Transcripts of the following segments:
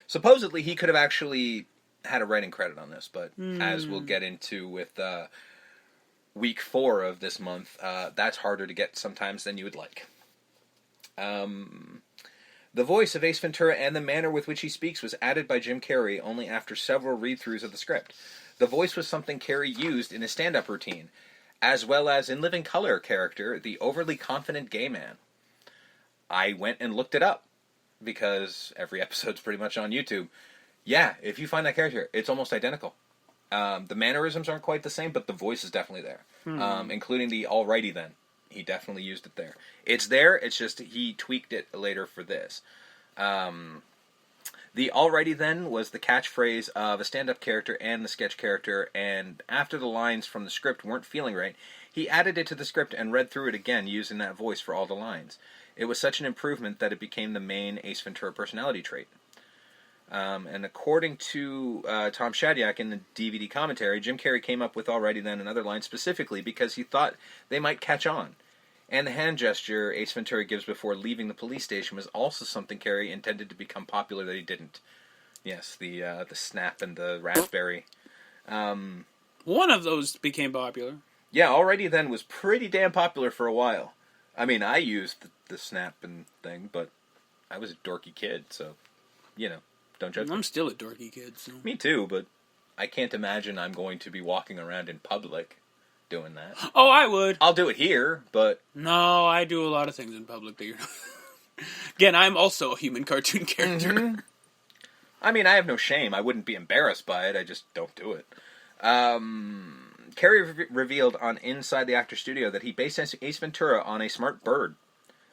Supposedly, he could have actually had a writing credit on this, but as we'll get into with week 4 of this month, that's harder to get sometimes than you would like. The voice of Ace Ventura and the manner with which he speaks was added by Jim Carrey only after several read-throughs of the script. The voice was something Carrey used in his stand-up routine, as well as in Living Color character, the overly confident gay man. I went and looked it up, because every episode's pretty much on YouTube. Yeah, if you find that character, it's almost identical. The mannerisms aren't quite the same, but the voice is definitely there. Including the alrighty then. He definitely used it there. It's there, it's just he tweaked it later for this. The alrighty then was the catchphrase of a stand-up character and the sketch character, and after the lines from the script weren't feeling right, he added it to the script and read through it again using that voice for all the lines. It was such an improvement that it became the main Ace Ventura personality trait. And according to Tom Shadyac in the DVD commentary, Jim Carrey came up with alrighty then and other lines specifically because he thought they might catch on. And the hand gesture Ace Ventura gives before leaving the police station was also something Carrey intended to become popular that he didn't. Yes, the snap and the raspberry. One of those became popular. Yeah, alrighty then was pretty damn popular for a while. I mean, I used the snap and thing, but I was a dorky kid, so, you know, don't judge me. I'm still a dorky kid, so... Me too, but I can't imagine I'm going to be walking around in public doing that. Oh, I would. I'll do it here, but... No, I do a lot of things in public that you're not... Again, I'm also a human cartoon character. Mm-hmm. I mean, I have no shame. I wouldn't be embarrassed by it. I just don't do it. Carrey revealed on Inside the Actor Studio that he based Ace Ventura on a smart bird.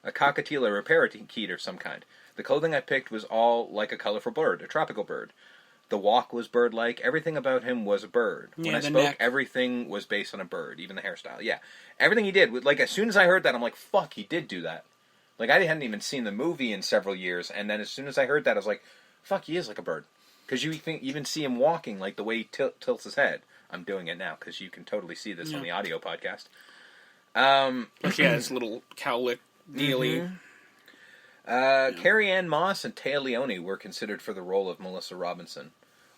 A cockatiel or a parakeet of some kind. The clothing I picked was all like a colorful bird, a tropical bird. The walk was bird-like. Everything about him was a bird. When I spoke, neck. Everything was based on a bird, even the hairstyle. Yeah, everything he did. Like, as soon as I heard that, I'm like, fuck, he did do that. Like, I hadn't even seen the movie in several years, and then as soon as I heard that, I was like, fuck, he is like a bird. Because you even see him walking, like the way he tilts his head. I'm doing it now, because you can totally see this on the audio podcast. But yeah, this little cowlick dealy. Carrie Ann Moss and Téa Leoni were considered for the role of Melissa Robinson.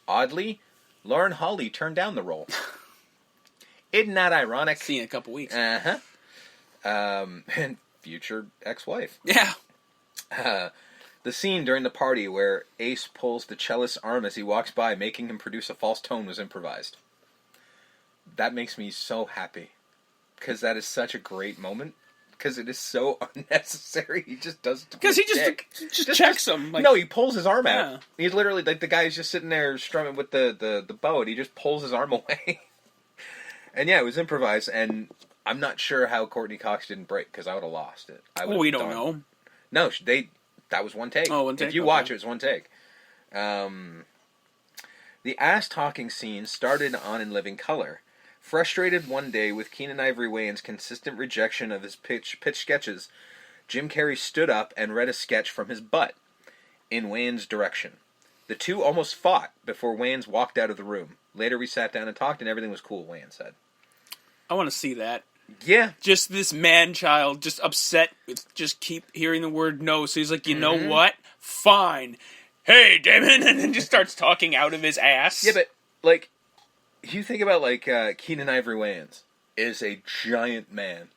Oddly, Lauren Holly turned down the role. Isn't that ironic? See you in a couple weeks. Uh-huh. And future ex-wife. Yeah. The scene during the party where Ace pulls the cellist's arm as he walks by, making him produce a false tone, was improvised. That makes me so happy. Because that is such a great moment. Because it is so unnecessary. He just does it. Because he just checks him. Like, no, he pulls his arm out. He's literally, like, the guy's just sitting there strumming with the bow, and he just pulls his arm away. And yeah, it was improvised, and I'm not sure how Courtney Cox didn't break, because I would have lost it. We don't know. No, that was one take. Oh, one take? If you watch it, was one take. The ass-talking scene started on In Living Color. Frustrated one day with Keenen Ivory Wayans' consistent rejection of his pitch sketches, Jim Carrey stood up and read a sketch from his butt, in Wayans' direction. The two almost fought before Wayans walked out of the room. Later we sat down and talked and everything was cool, Wayans said. I want to see that. Yeah. Just this man-child, just upset with just keep hearing the word no, so he's like, you know what? Fine. Hey, Damon! And then just starts talking out of his ass. Yeah, but, like... You think about, like, Keenen Ivory Wayans is a giant man.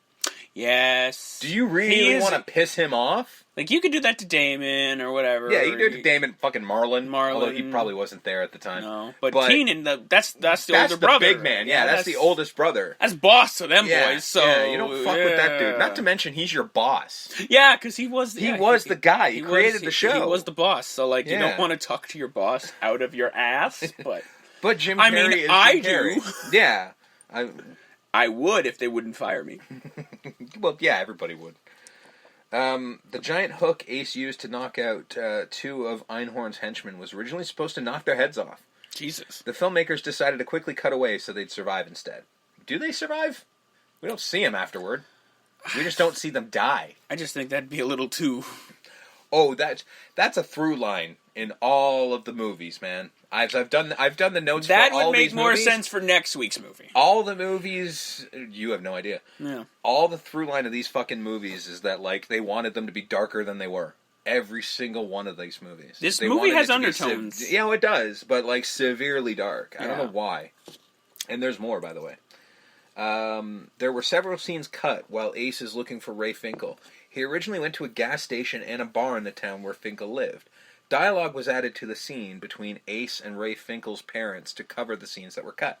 Yes. Do you really want to piss him off? Like, you could do that to Damon or whatever. Yeah, you could do it to Damon, fucking Marlon. Although he probably wasn't there at the time. No. But Keenen, that's the older brother. That's the big man. Yeah, that's the oldest brother. That's boss to them boys, so... Yeah, you don't fuck with that dude. Not to mention, he's your boss. Yeah, because he was... He was the guy. He created the show. He was the boss, so, like, you don't want to talk to your boss out of your ass, but... But Jim Carrey is Jim Carrey. Yeah. I would if they wouldn't fire me. Well, yeah, everybody would. The giant hook Ace used to knock out two of Einhorn's henchmen was originally supposed to knock their heads off. Jesus. The filmmakers decided to quickly cut away so they'd survive instead. Do they survive? We don't see them afterward. We just don't see them die. I just think that'd be a little too... Oh, that's a through line in all of the movies, man. I've done the notes for all these movies. That would make more sense for next week's movie. All the movies, you have no idea. Yeah. All the through line of these fucking movies is that, like, they wanted them to be darker than they were. every single one of these movies. This They movie wanted has it to be undertones. it does, but like severely dark. I don't Yeah. know why. And there's more, by the way. There were several scenes cut while Ace is looking for Ray Finkel. He originally went to a gas station and a bar in the town where Finkel lived. Dialogue was added to the scene between Ace and Ray Finkel's parents to cover the scenes that were cut.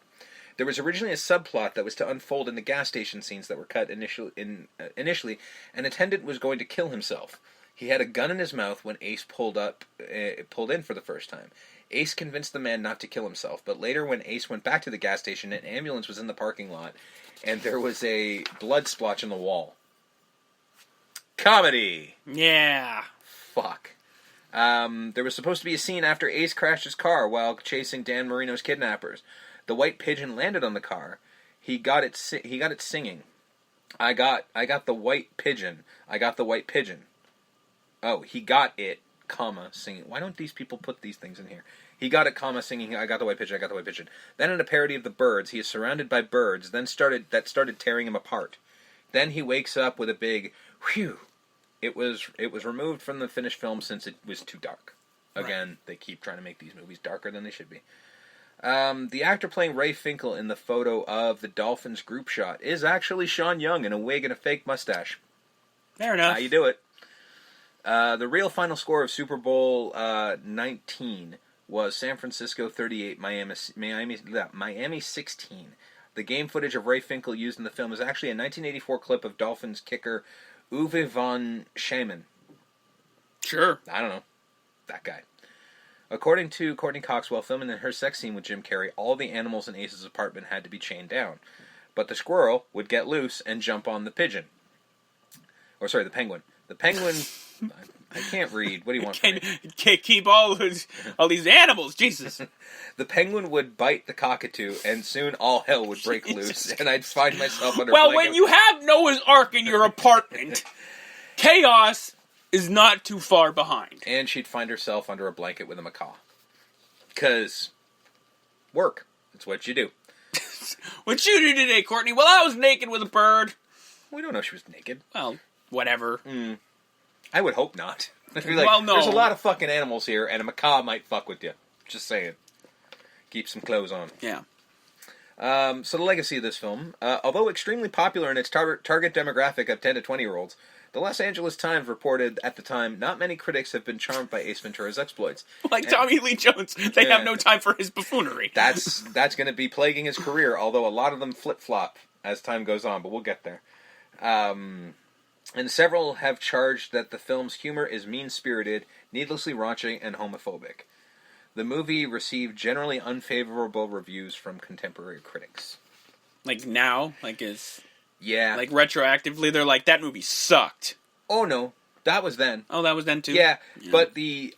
There was originally a subplot that was to unfold in the gas station scenes that were cut initially. An attendant was going to kill himself. He had a gun in his mouth when Ace pulled in for the first time. Ace convinced the man not to kill himself, but later when Ace went back to the gas station, an ambulance was in the parking lot, and there was a blood splotch on the wall. Comedy! Yeah. Fuck. There was supposed to be a scene after Ace crashed his car while chasing Dan Marino's kidnappers. The white pigeon landed on the car. He got it singing. I got the white pigeon. I got the white pigeon. Oh, he got it, comma, singing. Why don't these people put these things in here? He got it, comma, singing, I got the white pigeon, I got the white pigeon. Then in a parody of the birds, he is surrounded by birds, then started tearing him apart. Then he wakes up with a big, whew. It was removed from the finished film since it was too dark. Again, right. They keep trying to make these movies darker than they should be. The actor playing Ray Finkel in the photo of the Dolphins group shot is actually Sean Young in a wig and a fake mustache. Fair enough. How you do it. The real final score of Super Bowl 19 was San Francisco 38, Miami 16. The game footage of Ray Finkel used in the film is actually a 1984 clip of Dolphins kicker Uwe von Schaemann. Sure. I don't know. That guy. According to Courtney Cox, while filming her sex scene with Jim Carrey, all the animals in Ace's apartment had to be chained down. But the squirrel would get loose and jump on the pigeon. Or sorry, the penguin. The penguin... I can't read. What do you want from me? Can't keep all these animals. Jesus. The penguin would bite the cockatoo, and soon all hell would break loose, and I'd find myself under. Well, when you have Noah's Ark in your apartment, chaos is not too far behind. And she'd find herself under a blanket with a macaw. 'Cause work. That's what you do. What'd you do today, Courtney? Well, I was naked with a bird. We don't know she was naked. Well, whatever. I would hope not. Well, no. There's a lot of fucking animals here, and a macaw might fuck with you. Just saying. Keep some clothes on. Yeah. So the legacy of this film, although extremely popular in its target demographic of 10 to 20-year-olds, the Los Angeles Times reported at the time, not many critics have been charmed by Ace Ventura's exploits. Like Tommy Lee Jones, they have no time for his buffoonery. That's going to be plaguing his career, although a lot of them flip-flop as time goes on, but we'll get there. And several have charged that the film's humor is mean-spirited, needlessly raunchy, and homophobic. The movie received generally unfavorable reviews from contemporary critics. Like now? Like Yeah. Like retroactively, they're like, that movie sucked. Oh, no. That was then. Oh, that was then too? Yeah. But the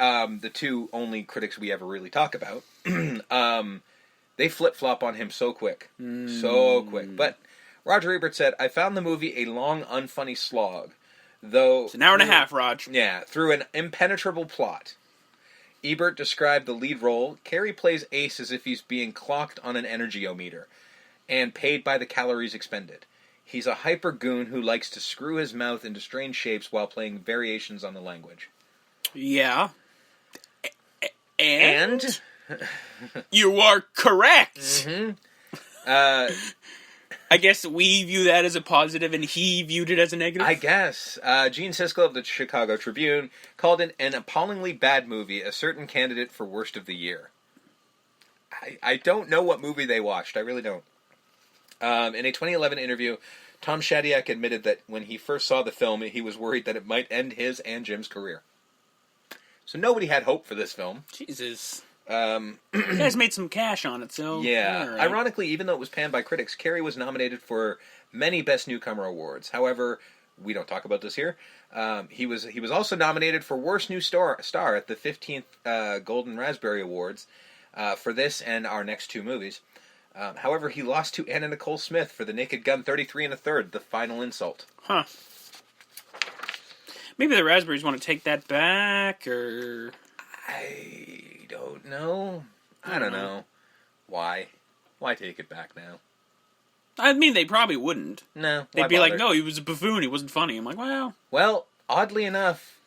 two only critics we ever really talk about, they flip-flop on him so quick. So quick. But... Roger Ebert said, I found the movie a long, unfunny slog, though... It's an hour and a half, Raj. Yeah, through an impenetrable plot. Ebert described the lead role. Carrey plays Ace as if he's being clocked on an energy-o-meter and paid by the calories expended. He's a hyper-goon who likes to screw his mouth into strange shapes while playing variations on the language. Yeah. And? You are correct! Mm-hmm. I guess we view that as a positive, and he viewed it as a negative? I guess. Gene Siskel of the Chicago Tribune called it an appallingly bad movie, a certain candidate for worst of the year. I don't know what movie they watched. I really don't. In a 2011 interview, Tom Shadyac admitted that when he first saw the film, he was worried that it might end his and Jim's career. So nobody had hope for this film. Jesus. You guys made some cash on it, so... Yeah. Right. Ironically, even though it was panned by critics, Carrey was nominated for many Best Newcomer awards. However, we don't talk about this here. He was also nominated for Worst New Star at the 15th Golden Raspberry Awards for this and our next two movies. However, he lost to Anna Nicole Smith for The Naked Gun 33 1/3, The Final Insult. Huh. Maybe the Raspberries want to take that back, or... I don't know. I don't know. Why? Why take it back now? I mean, they probably wouldn't. No. They'd be like, no, he was a buffoon, he wasn't funny. I'm like, well... Well, oddly enough,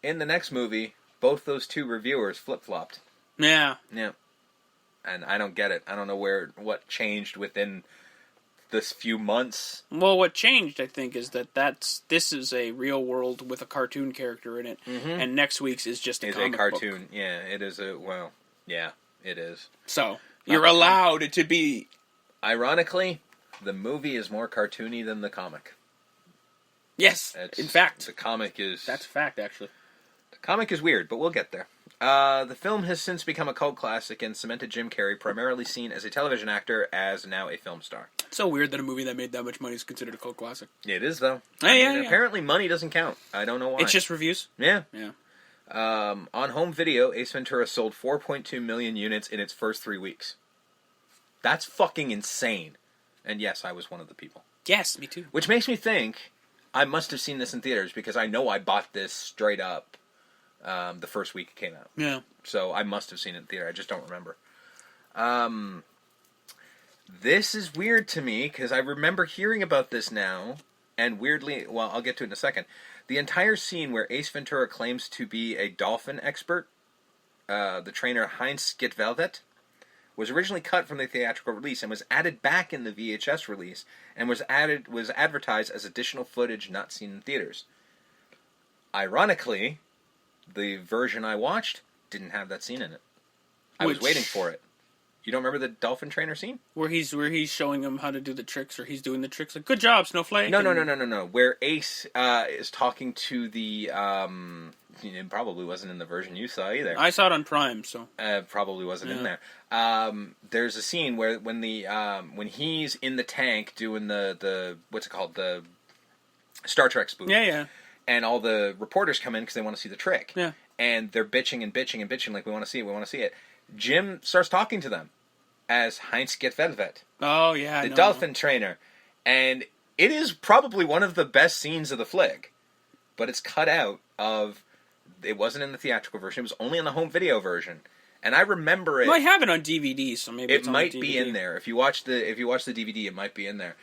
in the next movie, both those two reviewers flip-flopped. Yeah. Yeah. And I don't get it. I don't know what changed within this few months. Well, what changed, I think, is this is a real world with a cartoon character in it, and next week's is just a comic cartoon. book. Yeah, it is yeah, it is. So, you're allowed to be... Ironically, the movie is more cartoony than the comic. Yes, in fact. The comic is... That's a fact, actually. The comic is weird, but we'll get there. The film has since become a cult classic and cemented Jim Carrey, primarily seen as a television actor, as now a film star. It's so weird that a movie that made that much money is considered a cult classic. It is, though. Yeah. Apparently money doesn't count. I don't know why. It's just reviews? Yeah. Yeah. On home video, Ace Ventura sold 4.2 million units in its first 3 weeks. That's fucking insane. And yes, I was one of the people. Yes, me too. Which makes me think I must have seen this in theaters, because I know I bought this straight up the first week it came out. Yeah. So I must have seen it in theater. I just don't remember. This is weird to me, because I remember hearing about this now, and weirdly, well, I'll get to it in a second. The entire scene where Ace Ventura claims to be a dolphin expert, the trainer Heinz Skitvelvet, was originally cut from the theatrical release and was added back in the VHS release, and was advertised as additional footage not seen in theaters. Ironically, the version I watched didn't have that scene in it. I was waiting for it. You don't remember the dolphin trainer scene? Where he's showing him how to do the tricks, or he's doing the tricks. Like, good job, Snowflake. No. Where Ace is talking to the... it probably wasn't in the version you saw either. I saw it on Prime, so... Probably wasn't in there. There's a scene where when he's in the tank doing the what's it called? The Star Trek spoof. Yeah. And all the reporters come in because they want to see the trick. Yeah. And they're bitching like, we want to see it. Jim starts talking to them as Heinz Skitvelvet. Oh, yeah, the dolphin trainer. And it is probably one of the best scenes of the flick. But it's cut out of... It wasn't in the theatrical version. It was only in the home video version. And I remember it... Well, I have it on DVD, so maybe it's on might DVD. be in there. If you watch the DVD, it might be in there.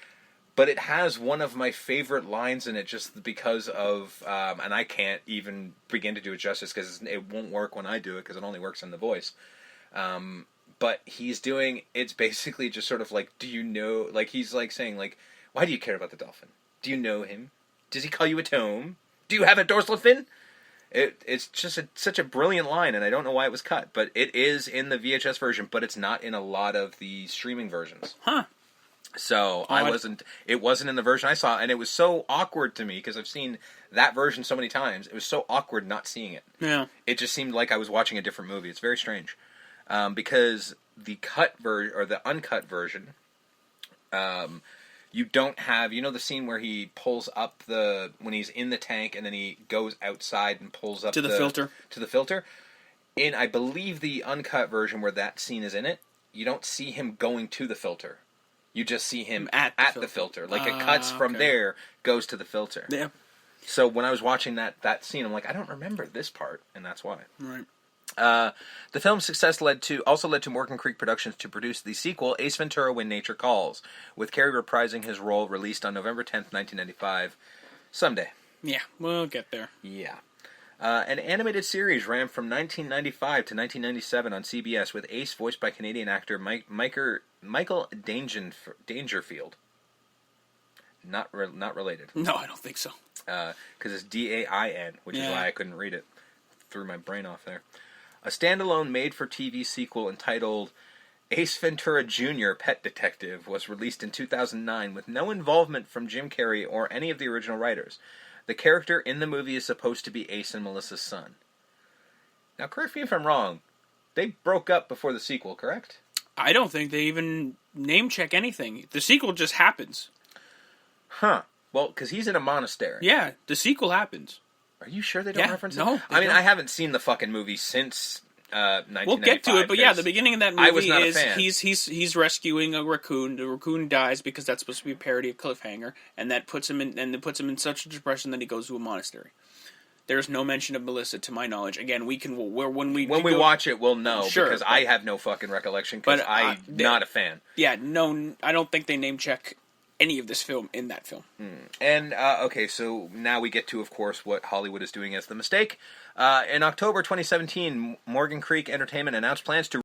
But it has one of my favorite lines in it just because of... and I can't even begin to do it justice because it won't work when I do it because it only works in the voice. But he's doing... It's basically just sort of like, do you know... Like, he's like saying, like, why do you care about the dolphin? Do you know him? Does he call you a tome? Do you have a dorsal fin? It's just such a brilliant line, and I don't know why it was cut. But it is in the VHS version, but it's not in a lot of the streaming versions. Huh. So it wasn't in the version I saw, and it was so awkward to me, because I've seen that version so many times. It was so awkward not seeing it. Yeah. It just seemed like I was watching a different movie. It's very strange. Because the cut version, or the uncut version, you don't have, the scene where he pulls up when he's in the tank and then he goes outside and pulls up to the filter. To the filter. In, I believe, the uncut version where that scene is in it, you don't see him going to the filter. You just see him at the filter. Like, it cuts from there, goes to the filter. Yeah. So when I was watching that scene, I'm like, I don't remember this part, and that's why. Right. The film's success also led to Morgan Creek Productions to produce the sequel, Ace Ventura: When Nature Calls, with Carrey reprising his role, released on November 10th, 1995. Someday. Yeah, we'll get there. Yeah. An animated series ran from 1995 to 1997 on CBS, with Ace voiced by Canadian actor Michael Dangerfield. Not related. No, I don't think so. Because it's Dain, which is why I couldn't read it. Threw my brain off there. A standalone made-for-TV sequel entitled Ace Ventura Jr. Pet Detective was released in 2009 with no involvement from Jim Carrey or any of the original writers. The character in the movie is supposed to be Ace and Melissa's son. Now, correct me if I'm wrong. They broke up before the sequel, correct? I don't think they even name-check anything. The sequel just happens. Huh. Well, because he's in a monastery. Yeah, the sequel happens. Are you sure they don't reference it? No. I mean, I haven't seen the fucking movie since 1995. We'll get to it, but yeah, the beginning of that movie I was not a fan. He's rescuing a raccoon. The raccoon dies because that's supposed to be a parody of Cliffhanger, and that puts him in such a depression that he goes to a monastery. There's no mention of Melissa, to my knowledge. Again, when we watch it, we'll know, sure, because I have no fucking recollection, because I'm not a fan. Yeah, no, I don't think they name check any of this film in that film. And, okay, so now we get to, of course, what Hollywood is doing as the mistake. In October 2017, Morgan Creek Entertainment announced plans to